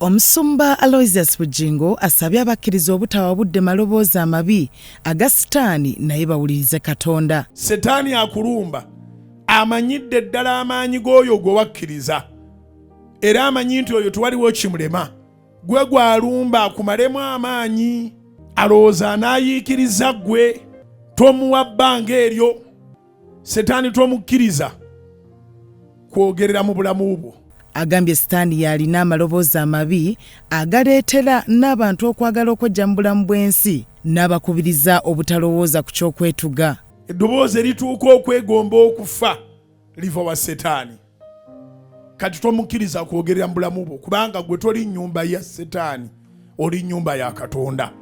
Omusumba Aloysius Bujingo asabye abakkiriza obutawa budde maloboozi amabi aga Sitaani naye bawulirize Katonda. Setaani akulumba amanyidde ddala amaanyi g'oyo gwe wakkiriza era amanyi nti oyo tewaliwo kimulema gwe gw'alumba akumalemu amaanyi alowooza anaayiikiriza ggwe tomuwa bbanga eryo. Setaani tomukkiriza kwogerera mu bulamu bwo. Agambye Sitaani yalina amaloboozi amabi agaleetera n'abantu okwagala okweggya mu bulamu bw'ensi n'abakubiriza obutalowooza ku ky'okwetuga. Eddoboozi erituuka okwegomba okufa liva wa Setaani. Kati tomukkiriza kwogerera mu bulamu bwo kubanga gwe toli nnyumba ya Setaani, oli nnyumba ya Katonda.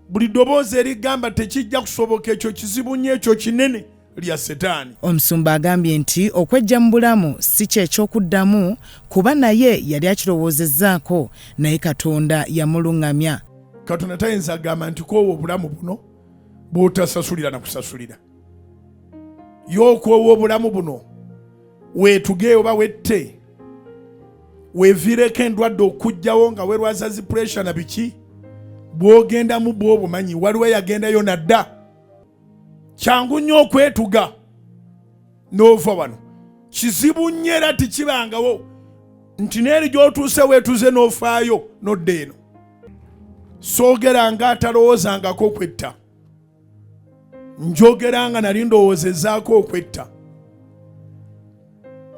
Buli ddoboozi erigamba tekijja kusoboka ekyo kizibu nnyo ekyo kinene lya Setaani. Omusumba agambye nti okweggya mu bulamu si ky'ekyokuddamu kuba naye yali akirowoozezzaako naye Katonda yamuluŋŋamya. Katonda tayinza agamba nti koowa obulamu buno bw'otasasulira na kusasulira. Y'okoowa obulamu buno weetuge oba wette weeviireko endwadde okujjawo nga weerwaza zi puresha na biki bw'ogendamu bw'obumanyi waliwo yagendayo nadda. Kyangu nnyo okwetuga n'ova wano. Kizibu nnyo era tikibangawo nti n'eri gy'otuuse weetuze n'ofaayo n'odda eno. Soogeranga atalowoozangako okwetta. Njogeranga nali ndowoozezaako okwetta.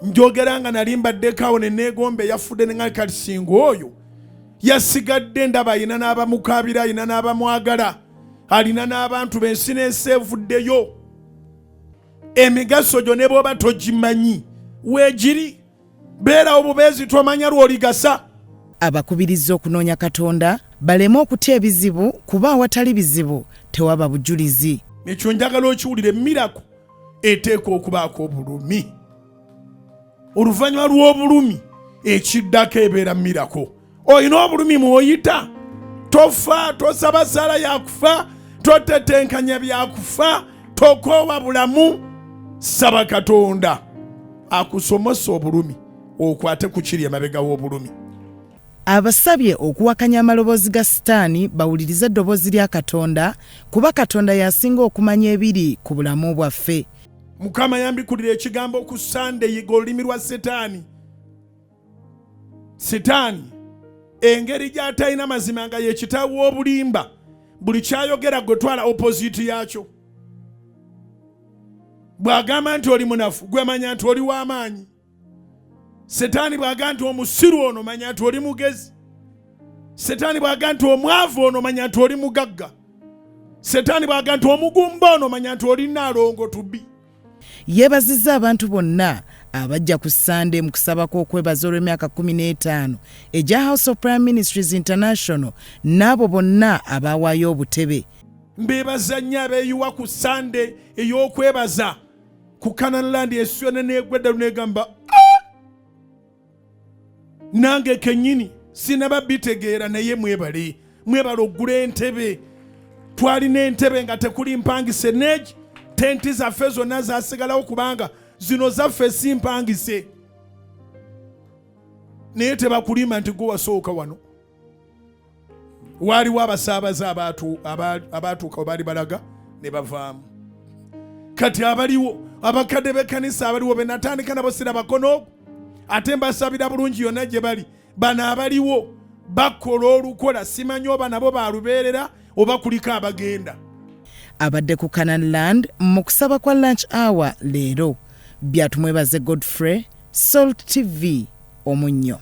Njogeranga nali mbaddeko awo ne neegomba eyafudde ne nga kati singa oyo yasigadde ndaba alina n'abamukaabira, alina n'abamwagala, alina n'abantu b'ensi n'ensi evuddeyo. Emigaso gyo ne bw'oba togimanyi weegiri beerawo bubeezi tomanya lw'oligasa. Abakubiriza okunoonya Katonda baleme okutya ebizibu kuba awatali bizibu tewaba bujulizi. Ekyo njagala okiwulire, mirako eteeka okubaako obulumi. Oluvannyuma lw'obulumi ekiddako ebeera mirako. Olina obulumi mw'oyita, tofa, tosaba sala yakufa, totetenkanya byakufa, tokoowa bulamu. Saba Katonda akusomosa obulumi okwate ku kiri emabega w'obulumi. Abasabye okuwakanya amaloboozi ga Sitaani bawulirize eddoboozi lya Katonda kuba Katonda yasinga okumanya ebiri ku bulamu bwaffe. Mukama yambikulira ekigambo ku Sunday yiga olulimi lwa Setaani. Setaani engeri gy'atalina mazima nga ye kitaawe w'obulimba, buli kyayogera gwe twala opposite yakyo. Bw'agamba nti oli munafu gwe manya nti oli w'amaanyi. Setaani bw'agamba nti omusiru ono manya nti oli mugezi. Setaani bw'agamba nti omwavu ono manya nti oli mugagga. Setaani bw'agamba nti omugumba ono manya nti oli naalongo tubbi. Yeebazizza abantu bonna abajja ku Sunday mu kusaba kw'okwebaza olw'emyaka 15 egya House of Prime Ministries International n'abo bonna abawaayo obutebe. Mbeebaza nnyo abeeyiwa ku Sunday ey'okwebaza ku Canaan Land esiyone n'egwedda lunegamba nange kennyini sinaba bitegeera naye mwebale oggula entebe. Twalina entebe nga tekuli mpangise neegi tenti zaffe zonna zasigalawo kubanga zino zaffe si mpangise. Naye tebakulima nti gwe wasooka wano. Waaliwo abasaabaze abaatuuka baali balaga ne bavaamu. Kati abaliwo abakadde b'ekkanisa abaliwo be natandika nabo sirabakono ate mbasabira bulungi yonna gye bali. Bano abaliwo bakola olukola simanyi oba nabo baalubeerera oba kuliko abagenda. Abadde ku Canaan Land mu kusaba kwa lunch hour leero. Byatumwebaze Godfrey, Salt TV, Omunnyo.